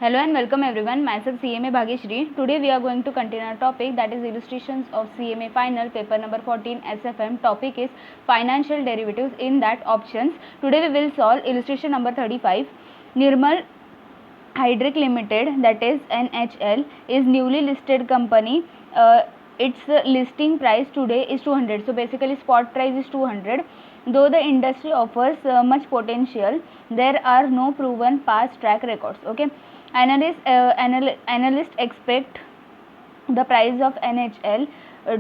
Hello and welcome everyone. Myself CMA Bhagyashree. Today we are going to continue our topic, that is illustrations of CMA final paper number 14 SFM. Topic is financial derivatives, in that options. Today we will solve illustration number 35. Nirmal Hydric Limited, that is NHL, is newly listed company. Its listing price today is 200. So basically spot price is 200. Though the industry offers much potential, there are no proven past track records. Okay, analysts expect the price of NHL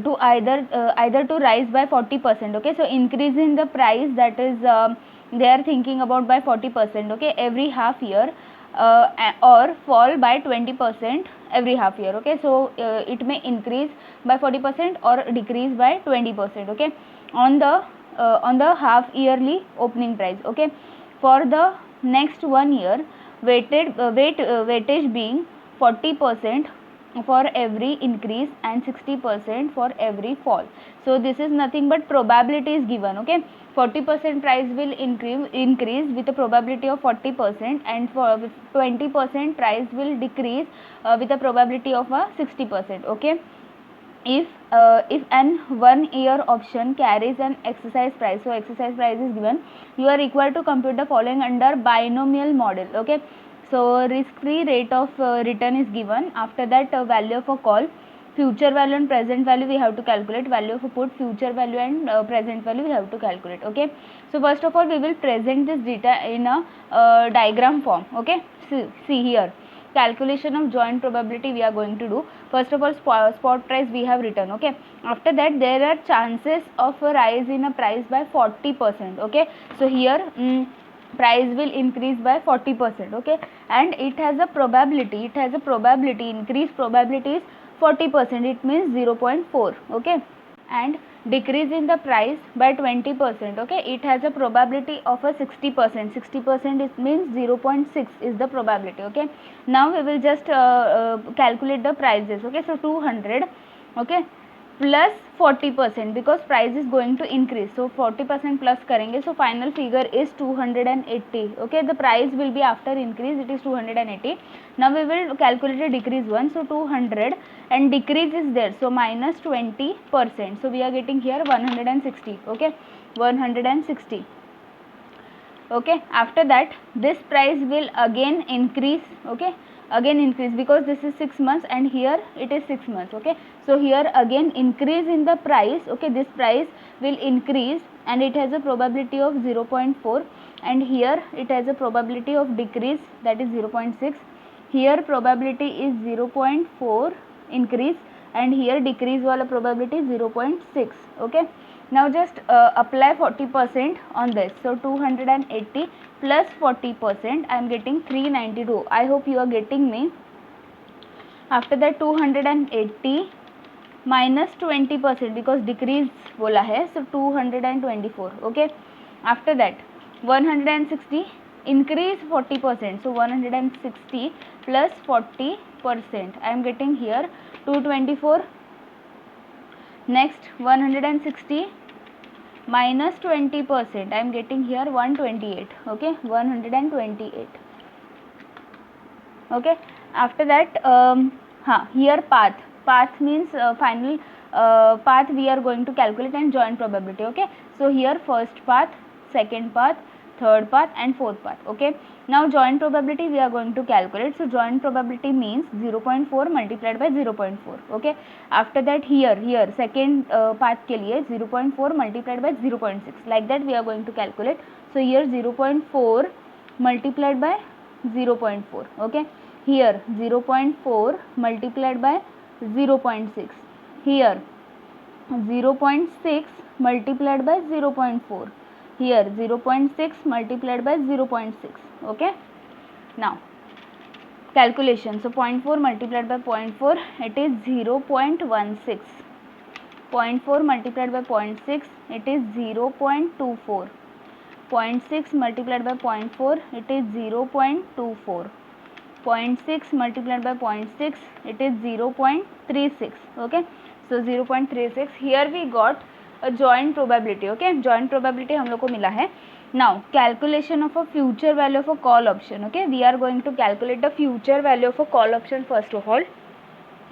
to either to rise by 40%. Okay, so increase in the price, that is they are thinking about by 40%. Okay, every half year, or fall by 20% every half year. Okay, so it may increase by 40% or decrease by 20%. Okay, on the half yearly opening price. Okay, for the next 1 year, weightage being 40% for every increase and 60% for every fall. So this is nothing but probability is given. Okay, 40% price will increase with a probability of 40%, and for 20% price will decrease with a probability of 60%. Okay, if an 1 year option carries an exercise price, so exercise price is given, you are required to compute the following under binomial model. Okay, so risk free rate of return is given. After that, value of a call, future value and present value we have to calculate, value of a put, future value and present value we have to calculate. Okay, so first of all we will present this data in a diagram form. Okay, see here, calculation of joint probability we are going to do. First of all, spot price we have written. Okay, after that there are chances of a rise in a price by 40%. Okay, so here price will increase by 40%. Okay, and it has a probability, increase probability is 40%, it means 0.4. Okay, and decrease in the price by 20%. Okay, it has a probability of a 60%. 60% it means 0.6 is the probability. Okay, now we will just calculate the prices. Okay, so 200, okay, plus 40%, because price is going to increase, so 40% plus karenge, so final figure is 280. Okay, the price will be after increase, it is 280. Now we will calculate a decrease one, so 200 and decrease is there, so minus 20%, so we are getting here 160. Okay, 160. Okay, after that this price will again increase. Okay, again increase, because this is 6 months and here it is 6 months. Okay, so here again increase in the price. Okay, this price will increase and it has a probability of 0.4, and here it has a probability of decrease, that is 0.6. here probability is 0.4 increase, and here decrease wala probability is 0.6. Okay, now just apply 40% on this, so 280 plus 40%, I am getting 392. I hope you are getting me. After that 280 minus 20%, because decrease bola hai, so 224. Okay, after that 160 increase 40%, so 160 plus 40%, I am getting here 224. Next 160 minus 20%, I am getting here 128. Okay, 128. Okay, after that here path means final path we are going to calculate, and joint probability. Okay, so here first path, second path, third path and fourth path. Okay, now joint probability we are going to calculate, so joint probability means 0.4 multiplied by 0.4. Okay, after that here second path ke liye 0.4 multiplied by 0.6, like that we are going to calculate. So here 0.4 multiplied by 0.4. Okay, here 0.4 multiplied by 0.6, here 0.6 multiplied by 0.4, here 0.6 multiplied by 0.6. Okay, now calculation, so 0.4 multiplied by 0.4, it is 0.16. 0.4 multiplied by 0.6, it is 0.24. 0.6 multiplied by 0.4, it is 0.24. 0.6 multiplied by 0.6, it is 0.36. Okay, so 0.36. here we got a joint probability. Okay, joint probability हम लोग को मिला है Now calculation of a future value of a call option. Okay, we are going to calculate the future value of a call option first of all.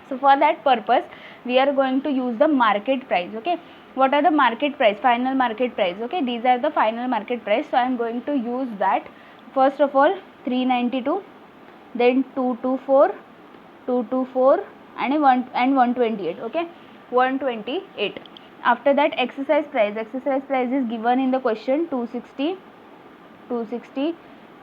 So for that purpose we are going to use the market price. Okay, what are the market price? Final market price. Okay, these are the final market price. So I am going to use that. First of all 392, then 224, 224 and 128. Okay, 128. After that exercise price is given in the question 260, 260,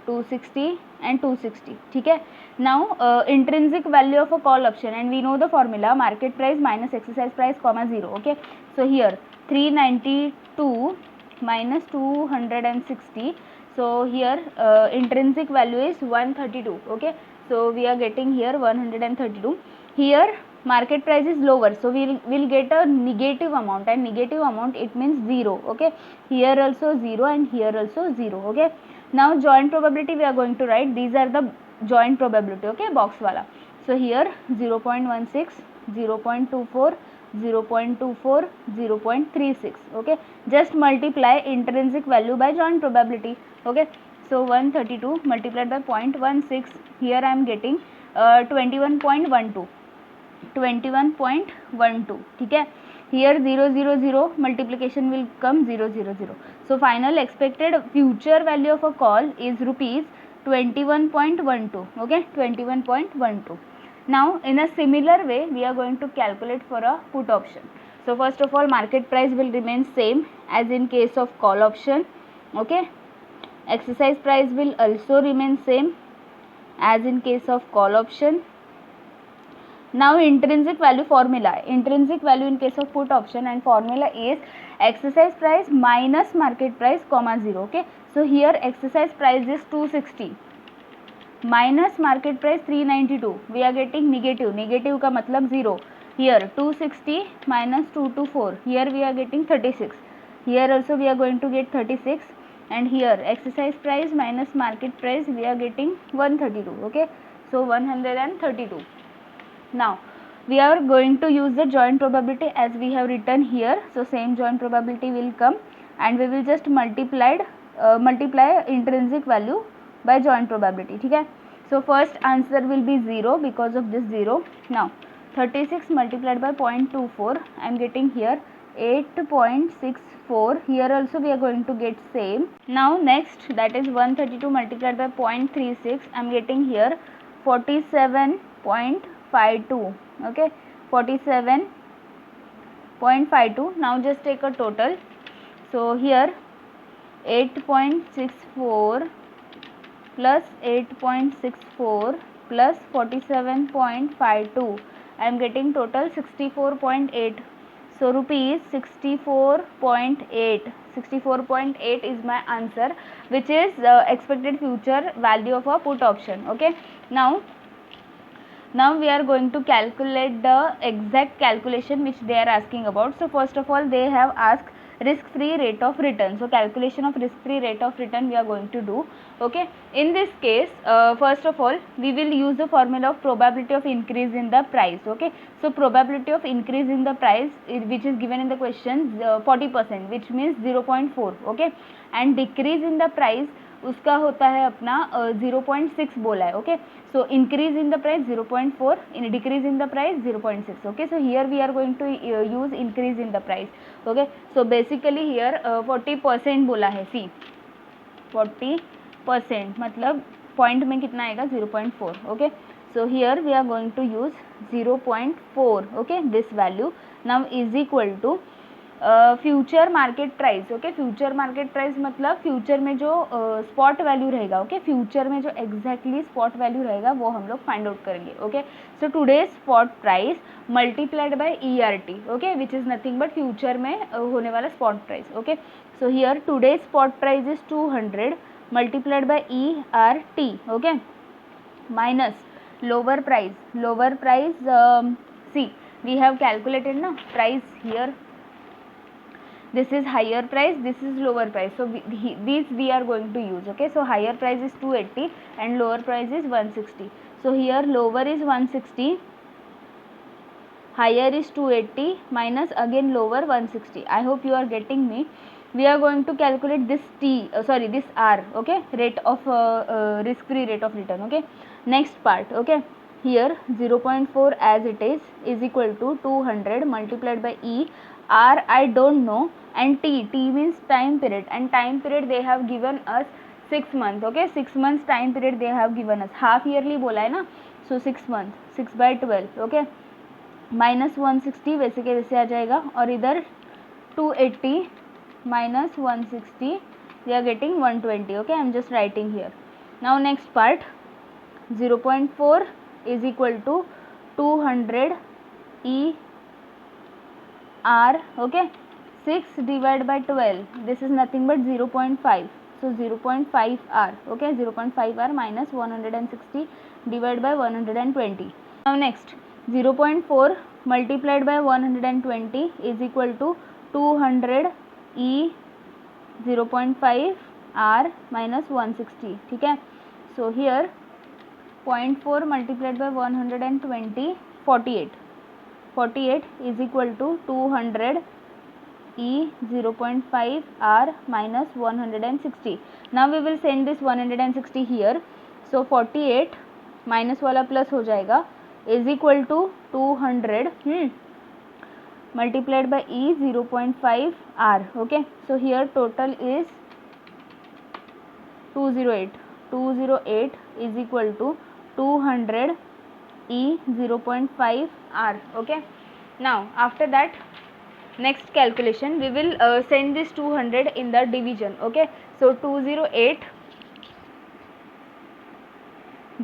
260 and 260. ठीक है. Now intrinsic value of a call option, and we know the formula, market price minus exercise price comma 0. Okay, so here 392 minus 260. So here intrinsic value is 132. Okay, so we are getting here 132. Here market price is lower, so we'll get a negative amount, and negative amount it means 0. Okay, here also 0 and here also 0. Okay, now joint probability we are going to write. These are the joint probability. Okay, box wala. So here 0.16, 0.24, 0.24, 0.36. Okay, just multiply intrinsic value by joint probability. Okay, so 132 multiplied by 0.16, here I am getting 21.12, 21.12. ठीक है. Here 0 0 0 multiplication will come 0 0 0. So final expected future value of a call is rupees 21.12. Okay, 21.12. Now in a similar way we are going to calculate for a put option. So first of all market price will remain same as in case of call option. Okay, exercise price will also remain same as in case of call option. Now intrinsic value formula, intrinsic value in case of put option, and formula is exercise price minus market price comma 0. Okay, so here exercise price is 260 minus market price 392, we are getting negative, negative का मतलब 0. Here 260 minus 224, here we are getting 36, here also we are going to get 36, and here exercise price minus market price we are getting 132. Okay, so 132. Now we are going to use the joint probability as we have written here. So same joint probability will come, and we will just multiply intrinsic value by joint probability. ठीक है. So first answer will be 0 because of this 0. Now 36 multiplied by 0.24, I am getting here 8.64. Here also we are going to get same. Now next, that is 132 multiplied by 0.36, I am getting here 47.52. Okay, 47.52. Now just take a total. So here 8.64 plus 8.64 plus 47.52, I am getting total 64.8. So rupees 64.8, 64.8 is my answer, which is expected future value of a put option. Okay, now we are going to calculate the exact calculation which they are asking about. So first of all they have asked risk free rate of return. So calculation of risk free rate of return we are going to do. Okay, in this case first of all we will use the formula of probability of increase in the price. Okay, so probability of increase in the price which is given in the question 40%, which means 0.4. Okay, and decrease in the price उसका होता है अपना 0.6 बोला है. Okay, so increase in the price 0.4, in decrease in the price 0.6. Okay, so here we are going to use increase in the price. Okay, so basically here 40% बोला है. सी 40% मतलब point में कितना आएगा 0.4. Okay, so here we are going to use 0.4. Okay, this value now is equal to future market price. Okay, future market price मतलब future में जो spot value रहेगा. ओके, फ्यूचर में जो एग्जैक्टली स्पॉट वैल्यू रहेगा वो हम लोग फाइंड आउट करेंगे. Okay, so today spot price multiplied by ERT. Okay, which is nothing but future में होने वाला spot price. Okay, so here today spot price is 200 multiplied by ERT. Okay, minus lower price. Lower price see we have calculated ना price here. This is higher price, this is lower price, so these we are going to use. Okay, so higher price is 280 and lower price is 160. So here lower is 160, higher is 280 minus again lower 160. I hope you are getting me. we are going to calculate this this R, okay, rate of risk free rate of return. Okay, next part. Okay, here 0.4 as it is equal to 200 multiplied by E. R I don't know, and T means time period, and time period they have given us 6 months. Okay, 6 months time period they have given us, half yearly बोला है ना, so 6 months, 6 by 12. okay, minus 160 वैसे के वैसे आ जाएगा, और इधर 280 minus 160 we are getting 120. okay, I am just writing here. Now next part, 0.4 is equal to 200 E R. okay, 6 divided by 12, this is nothing but 0.5, so 0.5 R. okay, 0.5 R minus 160 divided by 120. Now next, 0.4 multiplied by 120 is equal to 200 E 0.5 R minus 160. ठीक है, so here 0.4 multiplied by 120, 48 is equal to 200 E 0.5 R minus 160. now we will send this 160 here, so 48 minus वाला plus हो जाएगा is equal to 200 multiplied by E 0.5 R. okay, so here total is 208 is equal to 200 E 0.5 R. okay, now after that next calculation we will send this 200 in the division. okay, so 208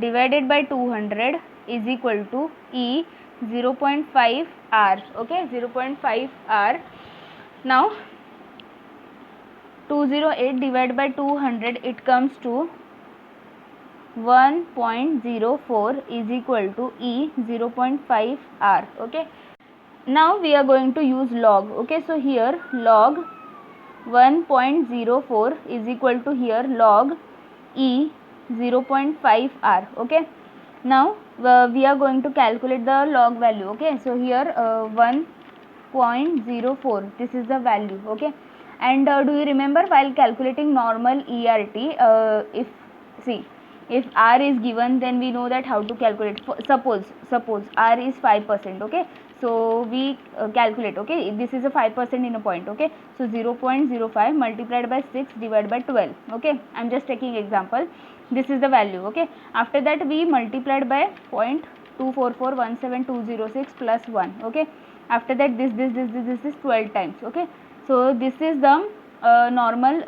divided by 200 is equal to E 0.5 R. okay, 0.5 R. now 208 divided by 200, it comes to 1.04 is equal to E 0.5 R. okay, now we are going to use log. okay, so here log 1.04 is equal to here log E 0.5 R. okay, now we are going to calculate the log value. okay, so here 1.04, this is the value. okay, and do you remember while calculating normal ERT, if R is given, then we know that how to calculate. Suppose R is 5%. okay, so we calculate. okay, this is a 5% in a point. okay, so 0.05 multiplied by 6 divided by 12. okay, I am just taking example, this is the value. okay, after that we multiplied by 0.24417,206 plus 1. okay, after that this is 12 times. okay, so this is the normal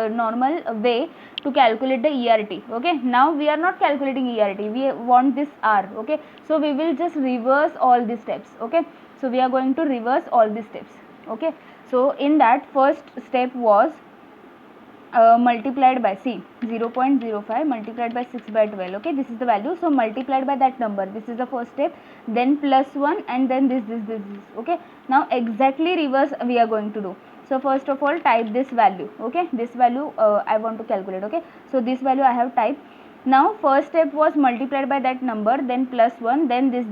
normal way to calculate the ERT. okay, now we are not calculating ERT, we want this R. okay, so we will just reverse all these steps. okay, so we are going to reverse all these steps. okay, so in that first step was multiplied by 0.05 multiplied by 6 by 12. okay, this is the value, so multiplied by that number, this is the first step, then plus 1, and then this. okay, now exactly reverse we are going to do. so first of all type this value. okay, this value I want to calculate. okay, so this value I have typed. now first step was multiplied by that number, then plus 1, then this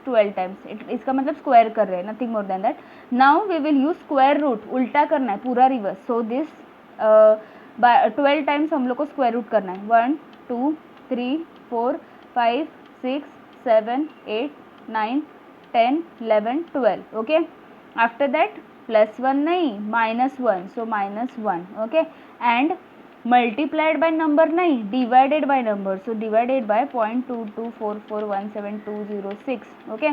12 times. इसका मतलब square कर रहे हैं, nothing more than that. now we will use square root, उल्टा करना है पूरा reverse. so this 12 times हम लोग को स्क्वायर रूट करना है. 1 2 3 4 5 6 7 8 9 10 11 12. ओके, आफ्टर दैट प्लस 1 नहीं minus 1, so minus 1. Okay, and multiplied by number नहीं, divided by number, so divided by 0.224417,206. Okay,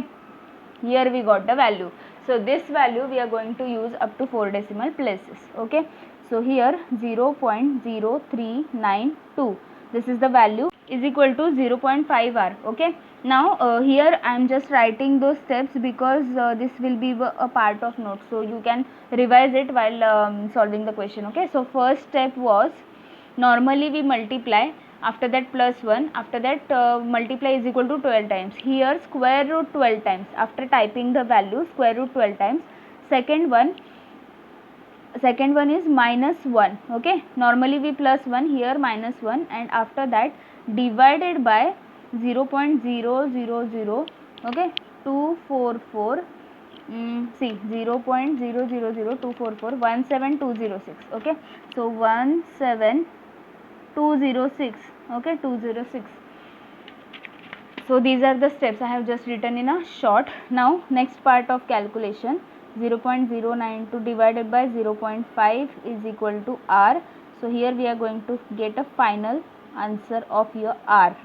here we got the value. so this value we are going to use up to 4 decimal places. okay, so here 0.0392, this is the value, is equal to 0.5 R. okay, now here I am just writing those steps because this will be a part of notes, so you can revise it while solving the question. okay, so first step was normally we multiply, after that plus 1, after that multiply is equal to 12 times. here square root 12 times, after typing the value square root 12 times. second one is minus 1. okay, normally we plus 1, here minus 1, and after that divided by 0.000 okay 244 see 0.000244 17206. Okay, so 17206. Okay, 206. So these are the steps I have just written in a short. Now next part of calculation, 0.092 divided by 0.5 is equal to R. So here we are going to get a final answer of your R.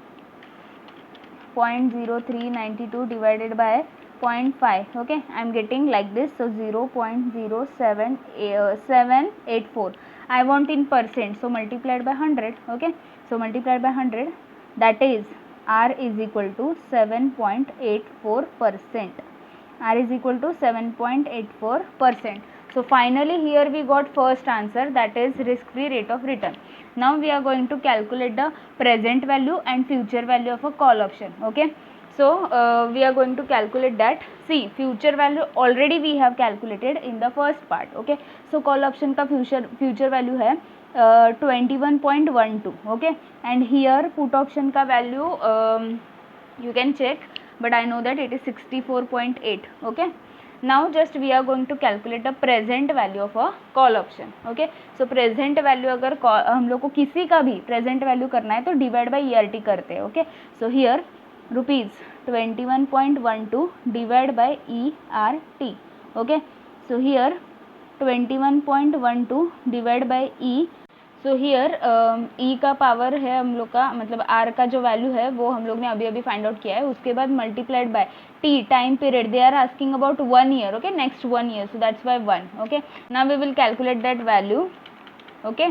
0.0392 divided by 0.5. Okay, I am getting like this. So 0.07784. I want in percent, so multiplied by 100. Okay, so multiplied by 100, that is R is equal to 7.84%. R is equal to 7.84%. So finally here we got first answer, that is risk free rate of return. Now we are going to calculate the present value and future value of a call option. Okay, so we are going to calculate that. See, future value already we have calculated in the first part. Okay, so call option का future value है 21.12. Okay, and here put option का value you can check, but I know that it is 64.8. Okay, now just we are going to calculate the present value of a call option. Okay, so present value अगर हम लोग को किसी का भी present value करना है तो divide by ERT करते हैं. Okay, so here rupees 21.12 divide by ERT. Okay, so here 21.12 divide by E. So here E का पावर है हम लोग का, मतलब आर का जो वैल्यू है वो हम लोग ने अभी अभी फाइंड आउट किया है. उसके बाद multiplied by T time period, they are asking about 1 year. Okay, next 1 year, so that's why 1. Okay, now we will calculate that value. Okay,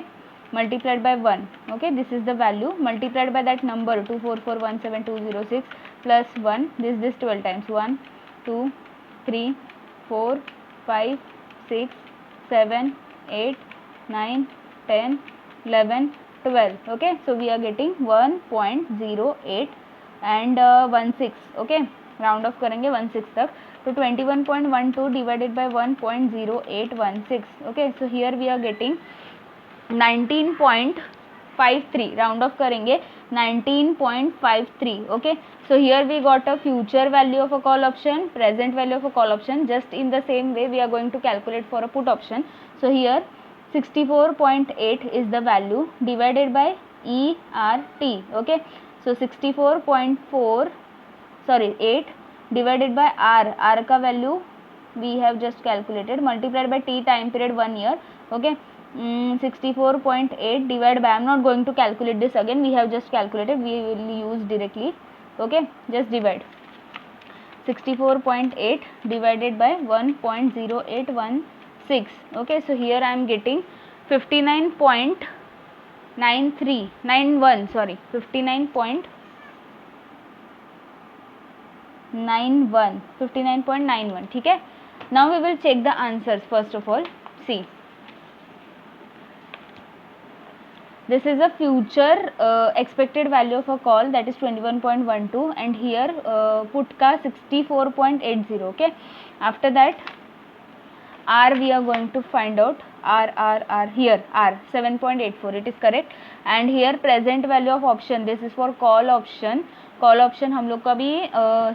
multiplied by 1. Okay, this is the value multiplied by that number 24417,206 plus 1, this 12 times 1 2 3 4 5 6 7 8 9 10 11 12. Okay, so we are getting 1.08 and 16. Okay, round off करेंगे 16 तक, तो 21.12 divided by 1.0816. Okay, so here we are getting 19.53, round off करेंगे 19.53. Okay, so here we got a future value of a call option, present value of a call option. Just in the same way we are going to calculate for a put option. So here 64.8 is the value divided by ERT. Okay, so 8 divided by R का value we have just calculated, multiplied by T time period 1 year. Okay, 64.8 divided by, I am not going to calculate this again, we have just calculated, we will use directly. Okay, just divide 64.8 divided by 1.0816. Okay, so here I am getting 59.91, sorry, 59.91. ठीक है, now we will check the answers. First of all, see, this is a future expected value of a call, that is 21.12, and here put का 64.80. Okay, after that R we are going to find out, R here R 7.84, it is correct. And here present value of option, this is for call option. Call option हम लोग का भी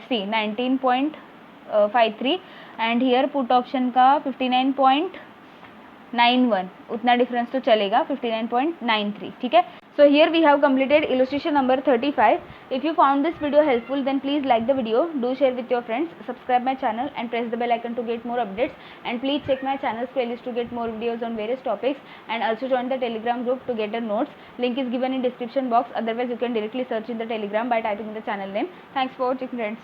see 19.53 and here put option का 59.91, उतना difference तो चलेगा 59.93. ठीक है, so here we have completed illustration number 35. If you found this video helpful, then please like the video, do share with your friends, subscribe my channel and press the bell icon to get more updates, and please check my channel's playlist to get more videos on various topics, and also join the Telegram group to get the notes. Link is given in description box, otherwise you can directly search in the Telegram by typing in the channel name. Thanks for watching, friends.